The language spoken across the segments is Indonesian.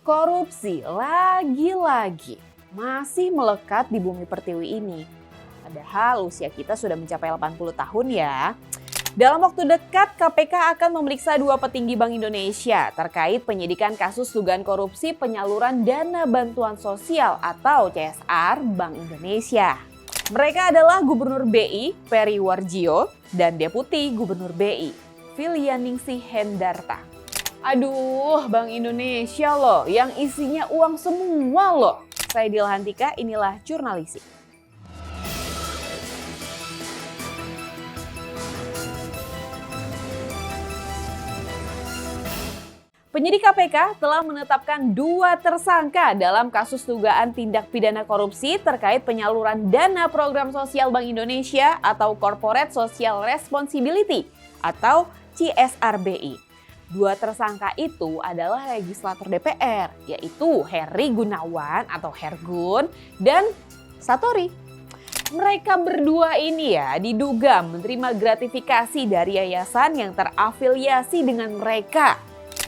Korupsi lagi-lagi masih melekat di bumi pertiwi ini. Padahal usia kita sudah mencapai 80 tahun ya. Dalam waktu dekat, KPK akan memeriksa 2 petinggi Bank Indonesia terkait penyidikan kasus dugaan korupsi penyaluran dana bantuan sosial atau CSR Bank Indonesia. Mereka adalah Gubernur BI Peri Warjio dan Deputi Gubernur BI Filianingsih Hendarta. Aduh, Bank Indonesia loh, yang isinya uang semua loh. Saya Dilhantika, inilah Jurnalisik. Penyidik KPK telah menetapkan 2 tersangka dalam kasus dugaan tindak pidana korupsi terkait penyaluran dana program sosial Bank Indonesia atau Corporate Social Responsibility atau CSR-BI. 2 tersangka itu adalah legislator DPR, yaitu Heri Gunawan atau Hergun dan Satori. Mereka berdua ini ya diduga menerima gratifikasi dari yayasan yang terafiliasi dengan mereka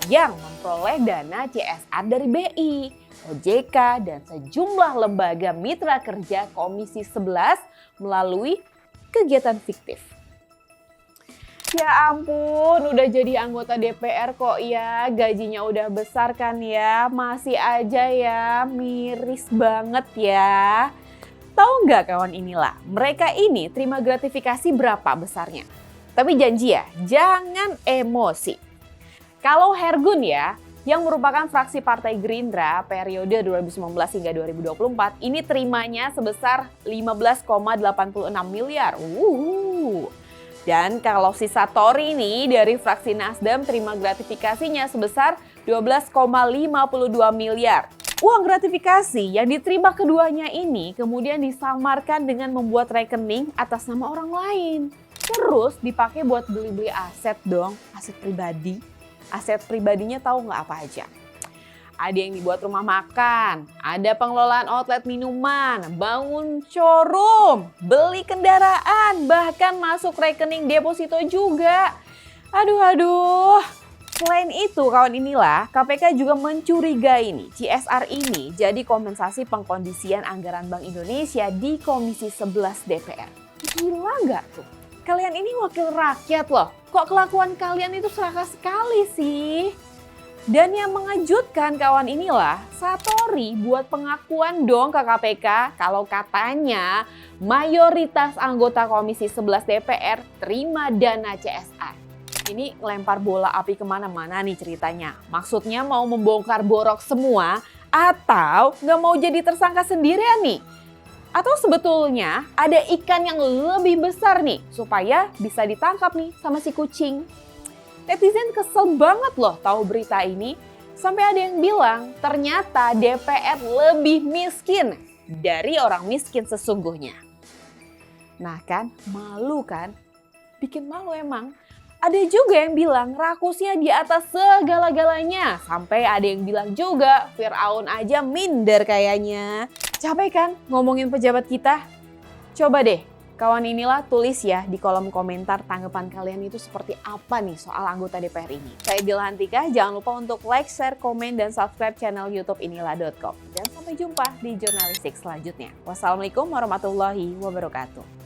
yang memperoleh dana CSR dari BI, OJK, dan sejumlah lembaga mitra kerja Komisi 11 melalui kegiatan fiktif. Ya ampun, udah jadi anggota DPR kok ya, gajinya udah besar kan ya, masih aja ya, miris banget ya. Tahu nggak kawan inilah, mereka ini terima gratifikasi berapa besarnya? Tapi janji ya, jangan emosi. Kalau Hergun ya, yang merupakan fraksi Partai Gerindra periode 2019 hingga 2024, ini terimanya sebesar 15,86 miliar. Dan kalau si Satori ini dari fraksi Nasdem terima gratifikasinya sebesar 12,52 miliar. Uang gratifikasi yang diterima keduanya ini kemudian disamarkan dengan membuat rekening atas nama orang lain. Terus dipakai buat beli-beli aset dong, aset pribadi. Aset pribadinya tahu nggak apa aja? Ada yang dibuat rumah makan, ada pengelolaan outlet minuman, bangun showroom, beli kendaraan, bahkan masuk rekening deposito juga. Aduh. Selain itu kawan inilah, KPK juga mencurigai nih CSR ini jadi kompensasi pengkondisian anggaran Bank Indonesia di Komisi 11 DPR. Gila nggak tuh? Kalian ini wakil rakyat loh, kok kelakuan kalian itu serakah sekali sih? Dan yang mengejutkan kawan inilah, Satori buat pengakuan dong ke KPK kalau katanya mayoritas anggota Komisi 11 DPR terima dana CSR. Ini lempar bola api kemana-mana nih ceritanya. Maksudnya mau membongkar borok semua atau nggak mau jadi tersangka sendirian nih? Atau sebetulnya ada ikan yang lebih besar nih supaya bisa ditangkap nih sama si kucing. Netizen kesel banget loh tahu berita ini. Sampai ada yang bilang ternyata DPR lebih miskin dari orang miskin sesungguhnya. Nah kan, malu kan? Bikin malu emang. Ada juga yang bilang rakusnya di atas segala-galanya. Sampai ada yang bilang juga Firaun aja minder kayaknya. Capek kan ngomongin pejabat kita? Coba deh. Kawan inilah tulis ya di kolom komentar tanggapan kalian itu seperti apa nih soal anggota DPR ini. Saya Dilhantika, jangan lupa untuk like, share, komen, dan subscribe channel YouTube inilah.com. Dan sampai jumpa di Jurnalisik selanjutnya. Wassalamualaikum warahmatullahi wabarakatuh.